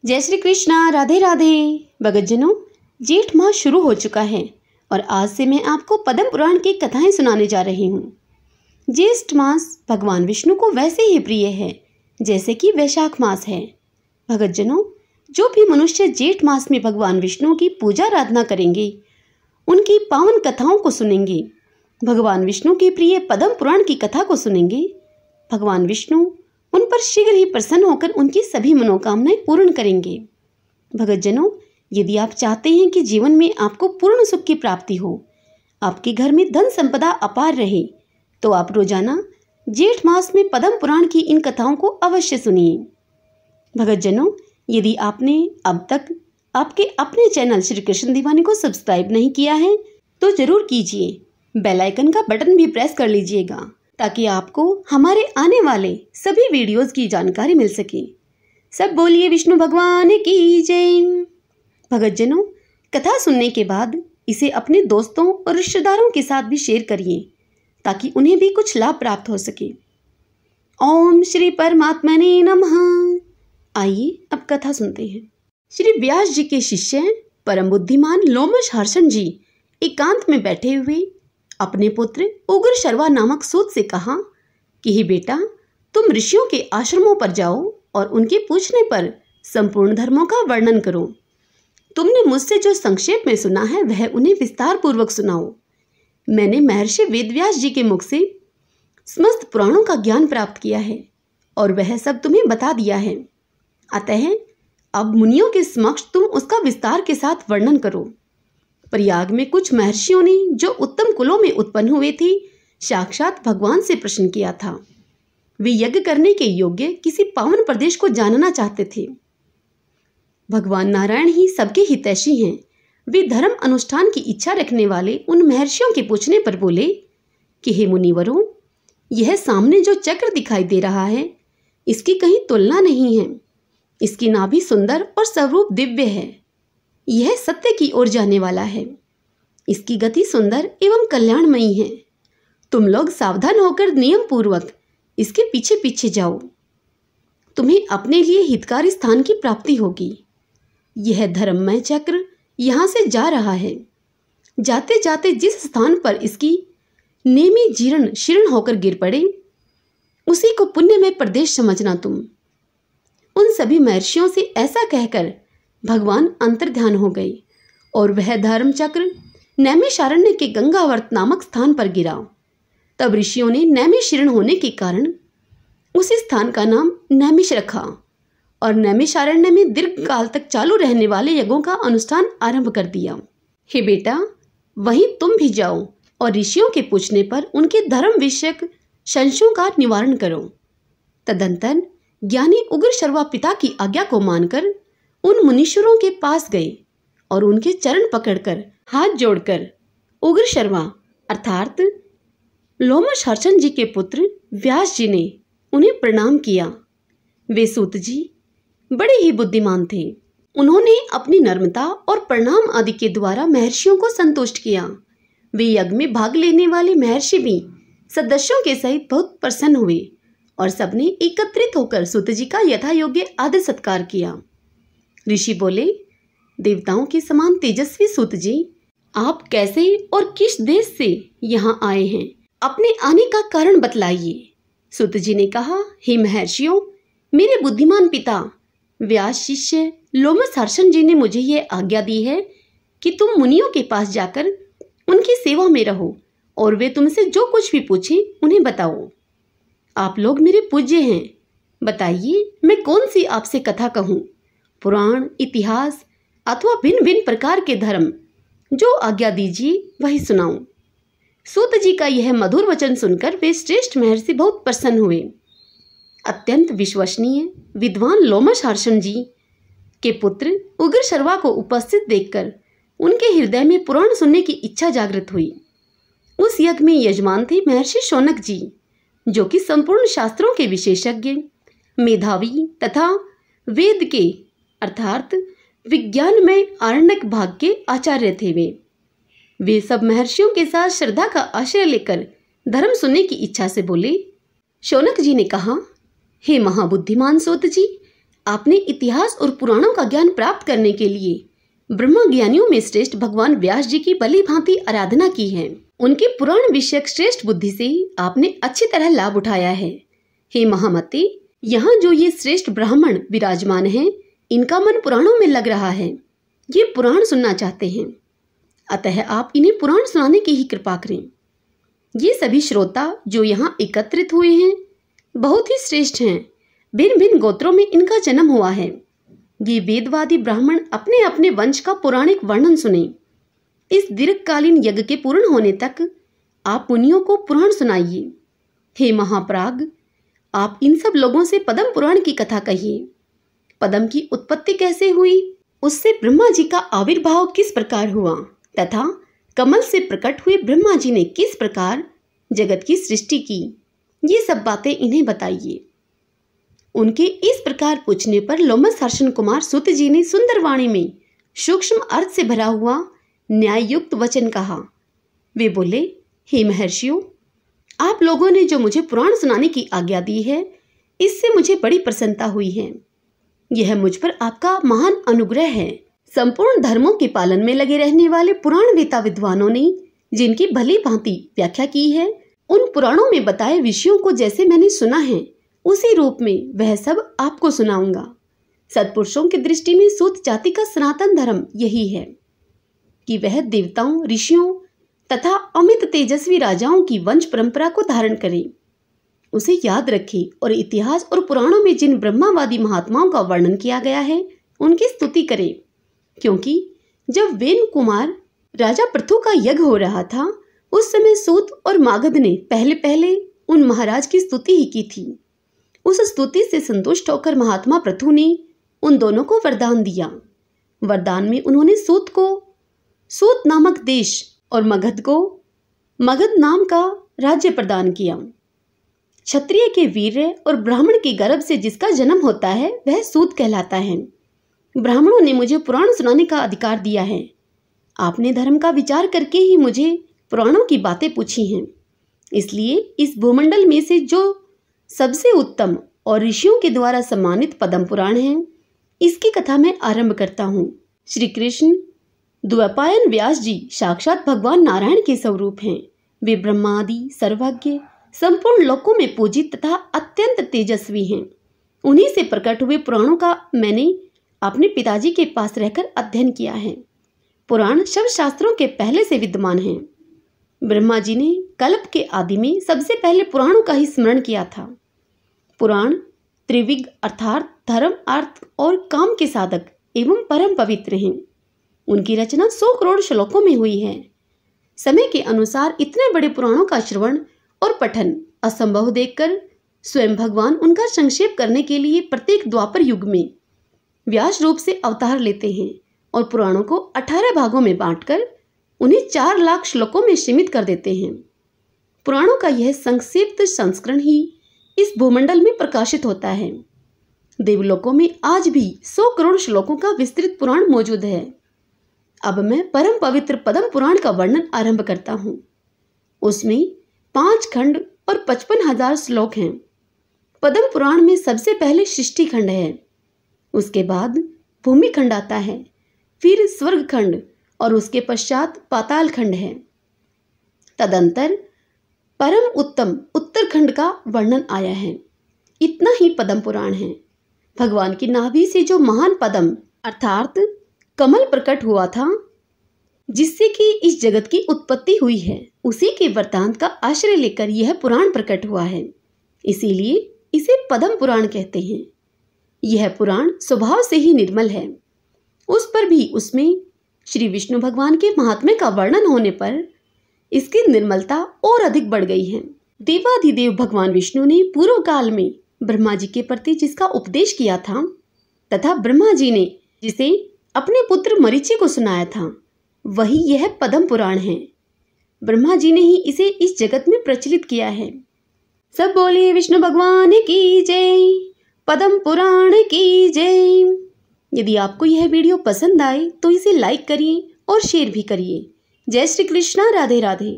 जय श्री कृष्णा। राधे राधे। भगतजनों, जेठ माह शुरू हो चुका है और आज से मैं आपको पद्म पुराण की कथाएं सुनाने जा रही हूँ। ज्येष्ठ मास भगवान विष्णु को वैसे ही प्रिय है जैसे कि वैशाख मास है। भगतजनों, जो भी मनुष्य जेठ मास में भगवान विष्णु की पूजा आराधना करेंगे, उनकी पावन कथाओं को सुनेंगे, भगवान विष्णु के प्रिय पद्म पुराण की कथा को सुनेंगे, भगवान विष्णु उन पर शीघ्र ही प्रसन्न होकर उनकी सभी मनोकामनाएं पूर्ण करेंगे। भगतजनों, यदि आप चाहते हैं कि जीवन में आपको पूर्ण सुख की प्राप्ति हो, आपके घर में धन संपदा अपार रहे, तो आप रोजाना जेठ मास में पद्म पुराण की इन कथाओं को अवश्य सुनिए। भगतजनों, यदि आपने अब तक आपके अपने चैनल श्री कृष्ण दीवानी को सब्सक्राइब नहीं किया है तो जरूर कीजिए। बेल आइकन का बटन भी प्रेस कर लीजिएगा ताकि आपको हमारे आने वाले सभी वीडियोस की जानकारी मिल सके। सब बोलिए विष्णु भगवान की जय। भगतजनों, कथा सुनने के बाद इसे अपने दोस्तों और रिश्तेदारों के साथ भी शेयर करिए ताकि उन्हें भी कुछ लाभ प्राप्त हो सके। ओम श्री परमात्मने नमः। आइए अब कथा सुनते हैं। श्री व्यास जी के शिष्य परम बुद्धिमान लोमश हर्षण जी एकांत में बैठे हुए अपने पुत्र उग्र शर्वा नामक सूत से कहा कि हे बेटा, तुम ऋषियों के आश्रमों पर जाओ और उनके पूछने पर संपूर्ण धर्मों का वर्णन करो। तुमने मुझसे जो संक्षेप में सुना है वह उन्हें विस्तार पूर्वक सुनाओ। मैंने महर्षि वेदव्यास जी के मुख से समस्त पुराणों का ज्ञान प्राप्त किया है और वह सब तुम्हें बता दिया है। अतः अब मुनियों के समक्ष तुम उसका विस्तार के साथ वर्णन करो। प्रयाग में कुछ महर्षियों ने, जो उत्तम कुलों में उत्पन्न हुए थे, साक्षात भगवान से प्रश्न किया था। वे यज्ञ करने के योग्य किसी पावन प्रदेश को जानना चाहते थे। भगवान नारायण ही सबके हितैषी हैं। वे धर्म अनुष्ठान की इच्छा रखने वाले उन महर्षियों के पूछने पर बोले कि हे मुनिवरों, यह सामने जो चक्र दिखाई दे रहा है, इसकी कहीं तुलना नहीं है। इसकी नाभि सुंदर और स्वरूप दिव्य है। यह सत्य की ओर जाने वाला है। इसकी गति सुंदर एवं कल्याणमयी है। तुम लोग सावधान होकर नियम पूर्वक इसके पीछे पीछे जाओ। तुम्हें अपने लिए हितकारी स्थान की प्राप्ति होगी। यह धर्ममय चक्र यहाँ से जा रहा है। जाते जाते जिस स्थान पर इसकी नेमी जीर्ण शीर्ण होकर गिर पड़े, उसी को पुण्यमय प्रदेश समझना तुम। उन सभी महर्षियों से ऐसा कहकर भगवान अंतर्ध्यान हो गए और वह धर्म चक्र नैमिषारण्य के गंगावर्त नामक स्थान पर गिरा। तब ऋषियों ने नैमिषीर्ण होने के कारण उसी स्थान का नाम नैमिष रखा और नैमिषारण्य में दीर्घ काल तक चालू रहने वाले यज्ञों का अनुष्ठान आरंभ कर दिया। हे बेटा, वहीं तुम भी जाओ और ऋषियों के पूछने पर उनके धर्म विषयक संशयों का निवारण करो। तदंतर ज्ञानी उग्र शर्वा पिता की आज्ञा को मानकर उन मुनीश्वरों के पास गए और उनके चरण पकड़कर हाथ जोड़कर उग्र शर्मा अर्थात लोमश हर्षण जी के पुत्र व्यास जी ने उन्हें प्रणाम किया। वे सूत जी बड़े ही बुद्धिमान थे। उन्होंने अपनी नम्रता और प्रणाम आदि के द्वारा महर्षियों को संतुष्ट किया। वे यज्ञ में भाग लेने वाले महर्षि भी सदस्यों के सहित बहुत प्रसन्न हुए और सबने एकत्रित होकर सूत जी का यथा योग्य आदर सत्कार किया। ऋषि बोले, देवताओं के समान तेजस्वी सूत जी, आप कैसे और किस देश से यहाँ आए हैं? अपने आने का कारण बतलाइए। सूत जी ने कहा, हे महर्षियों, मेरे बुद्धिमान पिता व्यास शिष्य लोमश हर्षण जी ने मुझे यह आज्ञा दी है कि तुम मुनियों के पास जाकर उनकी सेवा में रहो और वे तुमसे जो कुछ भी पूछें उन्हें बताओ। आप लोग मेरे पूज्य हैं। बताइए, मैं कौन सी आपसे कथा कहूँ? पुराण, इतिहास अथवा भिन्न भिन्न प्रकार के धर्म, जो आज्ञा दीजिए वही सुनाऊं। सूत जी का यह मधुर वचन सुनकर वे श्रेष्ठ महर्षि बहुत प्रसन्न हुए। अत्यंत विश्वसनीय विद्वान लोमश हर्षण जी के पुत्र उग्र शर्वा को उपस्थित देखकर उनके हृदय में पुराण सुनने की इच्छा जागृत हुई। उस यज्ञ में यजमान थे महर्षि शौनक जी, जो कि संपूर्ण शास्त्रों के विशेषज्ञ, मेधावी तथा वेद के अर्थात विज्ञान में आरण्यक भाग के आचार्य थे। वे सब महर्षियों के साथ श्रद्धा का आश्रय लेकर धर्म सुनने की इच्छा से बोले। शौनक जी ने कहा, हे महाबुद्धिमान सूत जी, आपने इतिहास और पुराणों का ज्ञान प्राप्त करने के लिए ब्रह्म ज्ञानियों में श्रेष्ठ भगवान व्यास जी की भली भांति आराधना की है। उनके पुराण विषयक श्रेष्ठ बुद्धि से आपने अच्छी तरह लाभ उठाया है। हे महामते, यहाँ जो ये श्रेष्ठ ब्राह्मण विराजमान हैं, इनका मन पुराणों में लग रहा है। ये पुराण सुनना चाहते हैं, अतः आप इन्हें पुराण सुनाने की ही कृपा करें। ये सभी श्रोता जो यहाँ एकत्रित हुए हैं बहुत ही श्रेष्ठ हैं। भिन्न भिन्न गोत्रों में इनका जन्म हुआ है। ये वेदवादी ब्राह्मण अपने अपने वंश का पौराणिक वर्णन सुने। इस दीर्घकालीन यज्ञ के पूर्ण होने तक आप मुनियों को पुराण सुनाइए। हे महाप्राग, आप इन सब लोगों से पद्म पुराण की कथा कहिए। पद्म की उत्पत्ति कैसे हुई, उससे ब्रह्मा जी का आविर्भाव किस प्रकार हुआ तथा कमल से प्रकट हुए ब्रह्मा जी ने किस प्रकार जगत की सृष्टि की, ये सब बातें इन्हें बताइए। उनके इस प्रकार पूछने पर लोमस हर्षण कुमार सूत जी ने सुंदर वाणी में सूक्ष्म अर्थ से भरा हुआ न्याययुक्त वचन कहा। वे बोले, हे महर्षियों, आप लोगों ने जो मुझे पुराण सुनाने की आज्ञा दी है, इससे मुझे बड़ी प्रसन्नता हुई है। यह मुझ पर आपका महान अनुग्रह है। संपूर्ण धर्मों के पालन में लगे रहने वाले पुराण वेता विद्वानों ने जिनकी भली भांति व्याख्या की है, उन पुराणों में बताए विषयों को जैसे मैंने सुना है उसी रूप में वह सब आपको सुनाऊंगा। सत्पुरुषों की दृष्टि में सूत जाति का सनातन धर्म यही है कि वह देवताओं, ऋषियों तथा अमित तेजस्वी राजाओं की वंश परंपरा को धारण करे, उसे याद रखे और इतिहास और पुराणों में जिन ब्रह्मावादी महात्माओं का वर्णन किया गया है उनकी स्तुति करे। क्योंकि जब वेन कुमार राजा पृथु का यज्ञ हो रहा था, उस समय सूत और मागध ने पहले पहले उन महाराज की स्तुति ही की थी। उस स्तुति से संतुष्ट होकर महात्मा पृथु ने उन दोनों को वरदान दिया। वरदान में उन्होंने सूत को सूत नामक देश और मगध को मगध नाम का राज्य प्रदान किया। क्षत्रिय के वीर्य और ब्राह्मण के गर्भ से जिसका जन्म होता है वह सूत कहलाता है। ब्राह्मणों ने मुझे पुराण सुनाने का अधिकार दिया है। आपने धर्म का विचार करके ही मुझे पुराणों की बातें पूछी हैं। इसलिए इस भूमंडल में से जो सबसे उत्तम और ऋषियों के द्वारा सम्मानित पद्म पुराण है, इसकी कथा मैं आरंभ करता हूँ। श्री कृष्ण द्वैपायन व्यास जी साक्षात भगवान नारायण के स्वरूप हैं। वे ब्रह्मादि सर्वज्ञ, संपूर्ण लोकों में पूजित तथा अत्यंत तेजस्वी हैं। उन्हीं से प्रकट हुए पुराणों का मैंने अपने पिताजी के पास रहकर अध्ययन किया है। पुराण शब्द शास्त्रों के पहले से विद्यमान हैं। ब्रह्मा जी ने कल्प के आदि में सबसे पहले पुराणों का ही स्मरण किया था। पुराण त्रिविग अर्थात धर्म, अर्थ और काम के साधक एवं परम पवित्र हैं। उनकी रचना 100 करोड़ श्लोकों में हुई है। समय के अनुसार इतने बड़े पुराणों का श्रवण और पठन असंभव देखकर स्वयं भगवान उनका संक्षेप करने के लिए प्रत्येक द्वापर युग में व्यास रूप से अवतार लेते हैं और पुराणों को 18 भागों में बांटकर उन्हें 4 लाख श्लोकों में सीमित कर देते हैं। पुराणों का यह संक्षिप्त संस्करण ही इस भूमंडल में प्रकाशित होता है। देवलोकों में आज भी 100 करोड़ श्लोकों का विस्तृत पुराण मौजूद है। अब मैं परम पवित्र पद्म पुराण का वर्णन आरंभ करता हूँ। उसमें 5 खंड और 55,000 श्लोक हैं। पद्म पुराण में सबसे पहले सृष्टि खंड है, उसके बाद भूमि खंड आता है, फिर स्वर्ग खंड और उसके पश्चात पाताल खंड है। तदंतर परम उत्तम उत्तरखंड का वर्णन आया है। इतना ही पद्म पुराण है। भगवान की नाभि से जो महान पद्म अर्थात कमल प्रकट हुआ था, जिससे कि इस जगत की उत्पत्ति हुई है, उसी के वृत्तांत का आश्रय लेकर यह पुराण प्रकट हुआ है। इसीलिए इसे पद्म पुराण कहते हैं। यह पुराण स्वभाव से ही निर्मल है। उस पर भी उसमें श्री विष्णु भगवान के महात्म्य का वर्णन होने पर इसकी निर्मलता और अधिक बढ़ गई है। देवाधिदेव भगवान विष्णु ने पूर्व काल में ब्रह्मा जी के प्रति जिसका उपदेश किया था तथा ब्रह्मा जी ने जिसे अपने पुत्र मरीचि को सुनाया था, वही यह पद्म पुराण है। ब्रह्मा जी ने ही इसे इस जगत में प्रचलित किया है। सब बोलिए विष्णु भगवान की जय, पद्म पुराण की जय। यदि आपको यह वीडियो पसंद आए तो इसे लाइक करिए और शेयर भी करिए। जय श्री कृष्णा, राधे राधे।